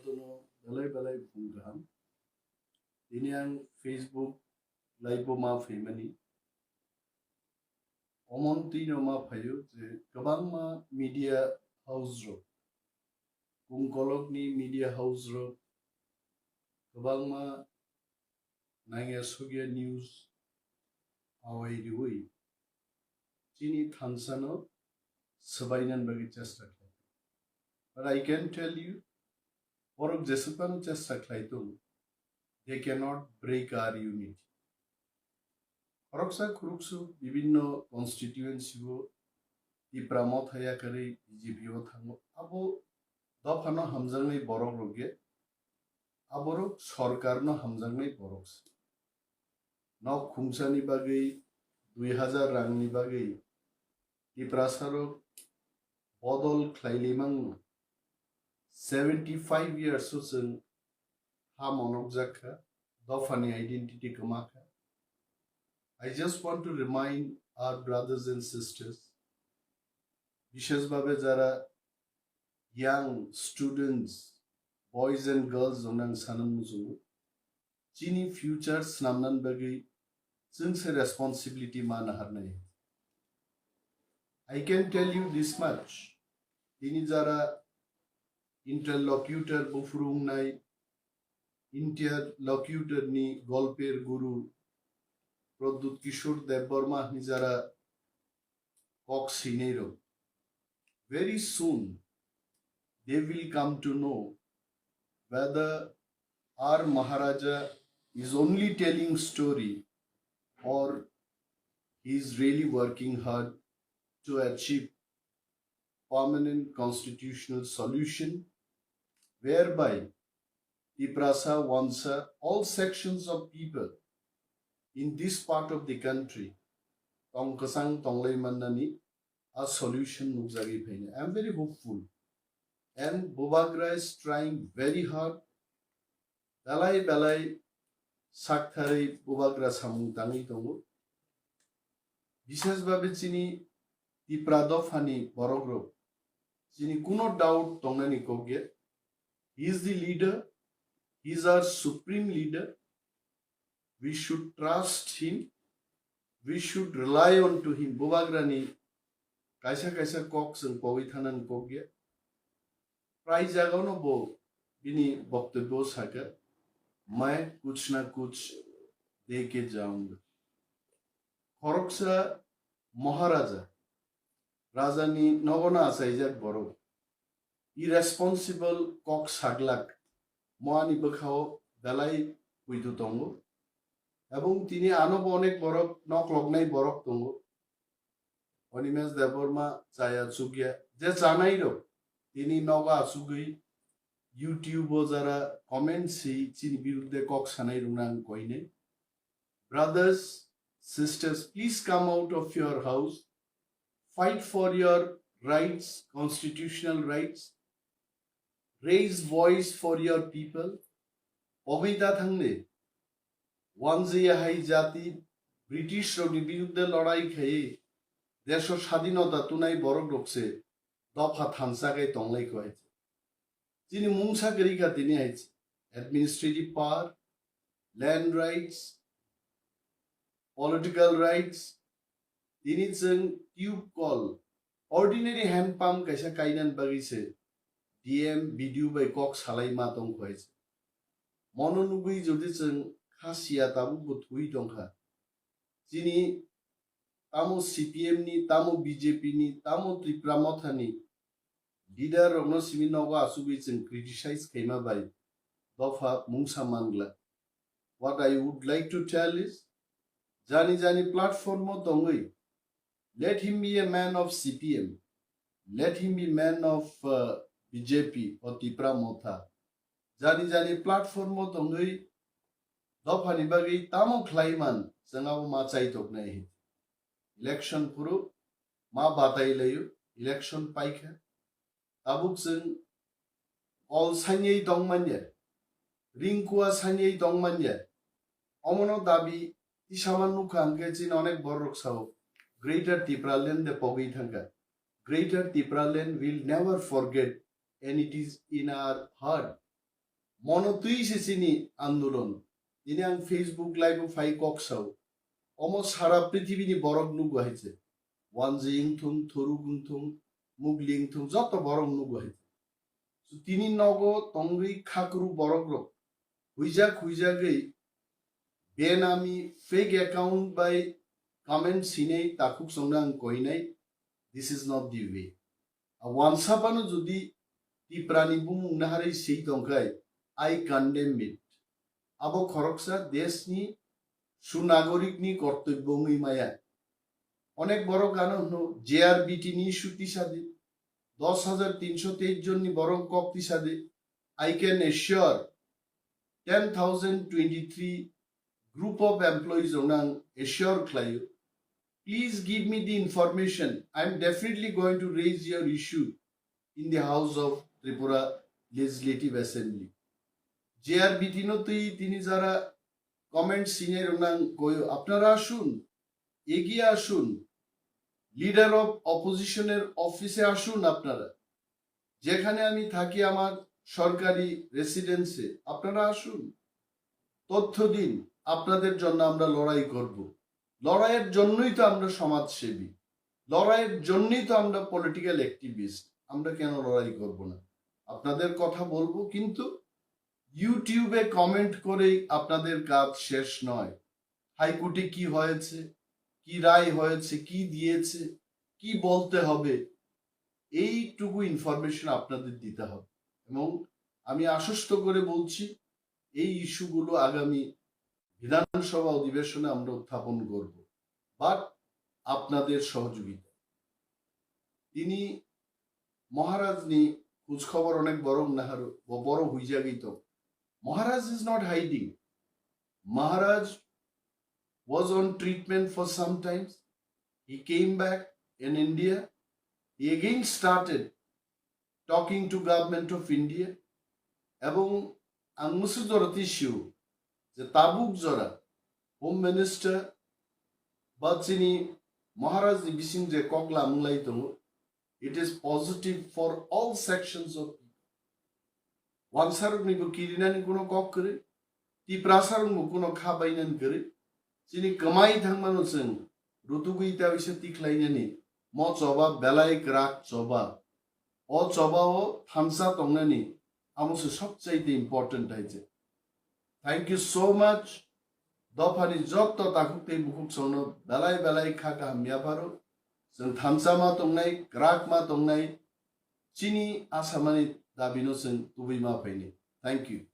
tono belai bungkam. Ini yang Facebook live ma family. Omon tino ma payo je kabang ma media house ro. Kung kolok ni media house ro. Kabang ma nangya sugya news awai diwi. Chini thansano sabainan bagi chesta klai. But I can tell you, borok jesapan chesta klai tung, they cannot break our unity. Oroksa kuruksu bibinno constituency go di pramot haya kare BJP o thango abo dofano hamjangnai borok roge aborok sorkarno hamjangnai borok no khumsani bagai 2000 rangni bagai di prasarok bodol Khwlaimano 75 years o jeng ha monok jakha dofani identity kamaka. I just want to remind our brothers and sisters, Bishesbabe jara young students, boys and girls onang sanan muzu, chini future snamnan bagi se responsibility man harnai. I can tell you this much, ini jara interlocutor bufurung nai, interlocutor ni golper guru, Produt Kishore Debbarma Nizara Koksinero. Very soon they will come to know whether our Maharaja is only telling story or he is really working hard to achieve permanent constitutional solution whereby Iprasa, Wansa, all sections of people in this part of the country, Tongkasang Khwlaimano a solution nukjagi phaine. I am very hopeful, and Bobagra is trying very hard. Belai sakthari Bobagra samung tangi tongo. Bishes babe chini di pradofani borogro. Chini kuno doubt tongani kogye. He is the leader. He is our supreme leader. We should trust him. We should rely on to him. Bobagrani kaisa kok sing pawithanan kokya. Prai jagaono bo bini boktebyo saka. मैं कुछ ना कुछ दे के जाऊंगा. खरकसा महाराजा राजानी नगना आसाइजाक बरो. Irresponsible kok saglak moani bekhao dalai puitu tongo. এবং তিনি আনো অনেক বরক নক লগ্নাই বরক তঙ্গ অনিমেশ দেববর্মা চায়া চুকিয়া যে জানাইরো তিনি নগা আসুগই ইউটিউব ও যারা কমেন্ট সেই চিনি বিরুদ্ধে cock Sanai রুনাং কইনে brothers sisters please come out of your house fight for your rights constitutional rights raise voice for your people অবিতা থাকলে ওয়ানজিয়া হাই জাতি ব্রিটিশ রোগী বিরুদ্ধে লড়াই খেয়ে দেশ স্বাধীনতা তুনাই বড় রকছে দফা থানসাকে তংলাই কয়েছে যিনি মুংসাগরিকা তিনি আইছে administrative power land rights political rights তিনি जों টিউব কল অর্ডিনারি হ্যান্ড পাম্প কাইসা কাইনান বাগিছে ডিএম ভিডিও বাই কক সালাই মা দং কয়েছে মনোনুগুই যদি जों Hasia tamu butui dongha. Jini tamu CPM ni, tamu BJP ni, tamu Tripramotha ni. Leader Rogno Siminoga Asubits and criticize Kema by Dofa Mungsa Mangla. What I would like to tell is Jani platform Dongui. Let him be a man of CPM. Let him be a man of BJP or Tripramotha. Jani platform Dongui. Dofani bagi tamo Khwlaiman jangaw ma chai tok nai election puro ma batai layo election paikha tabuk जों all sanyei dongmanya ringkua sanyei dongmanya omono dabi tisaman nukangke chin onek borok sao greater Tipraland de pogi thanga greater Tipraland will never forget and it is in our heart Monotui se sini andolon. Ini ang Facebook live fai koksau. Almost সারা পৃথিবী ni borok nugu haise. Wanjing thung, thorugung thung, mugling thung, যত borok nugu haise. So tini nogo tongri khakru borok rok. Huijak benami fake account by comment sinei takuk songrang koinai. This is not the way. Once upon jodi ti prani bumung naharai sei tongkai, I condemn it. Abo khoroksa desni সুনাগরিকনি কর্তব্যময়ী মায়া অনেক বড় কারণ হলো JRBT নি সুতি সাদে 10,323 জন নি বরং কক্তি সাদে I can assure 10,023 group of employees onang assure klayo. Please give me the information. I am definitely going to raise your issue in the House of Tripura Legislative Assembly. JRBT নো তিনি যারা comment সিনের নাম কই আপনারা আসুন এগিয়ে আসুন লিডার অফ অপোজিশনের অফিসে আসুন আপনারা যেখানে আমি থাকি আমার সরকারি রেসিডেন্সে আপনারা আসুন তথ্য দিন আপনাদের জন্য আমরা লড়াই করব লড়াইয়ের জন্যই তো আমরা সমাজসেবী লড়াইয়ের জন্যই তো আমরা পলিটিক্যাল অ্যাক্টিভিস্ট আমরা কেন লড়াই করব না আপনাদের কথা বলবো কিন্তু ইউটিউবে কমেন্ট করেই আপনাদের কাজ শেষ নয় হাইকোর্টে কি হয়েছে কি রায় হয়েছে কি দিয়েছে কি বলতে হবে এইটুকু ইনফরমেশন আপনাদের দিতে হবে এবং আমি আশ্বস্ত করে বলছি এই ইস্যুগুলো আগামী বিধানসভা অধিবেশনে আমরা উত্থাপন করব বাট আপনাদের সহযোগিতা তিনি মহারাজ নি খোঁজখবর অনেক বড় হইজাগিত Maharaj is not hiding. Maharaj was on treatment for some time. He came back in India. He again started talking to government of India. এবং angmusu jorati shiu যে তাবুক জরা হোম মিনিস্টার বাচিনি মহারাজ বিসিং যে ককলা মুলাই তো it is positive for all sections of Wansarung ni bukirinan kuno kok kere, ti prasarung kuno khabainan kere, sini kamai thangmano seng, rutugui ta bisa tiklainya ni, mo coba belai kerak coba, o coba o thamsa tongna ni, amusu sobchaite important haije. Thank you so much. Dofani jotto takukte bukuk sono belai khaka hamya paro, seng thamsa ma tongnai, kerak ma tongnai, sini asamani Dabino Singh Twiui ma paini. Thank you.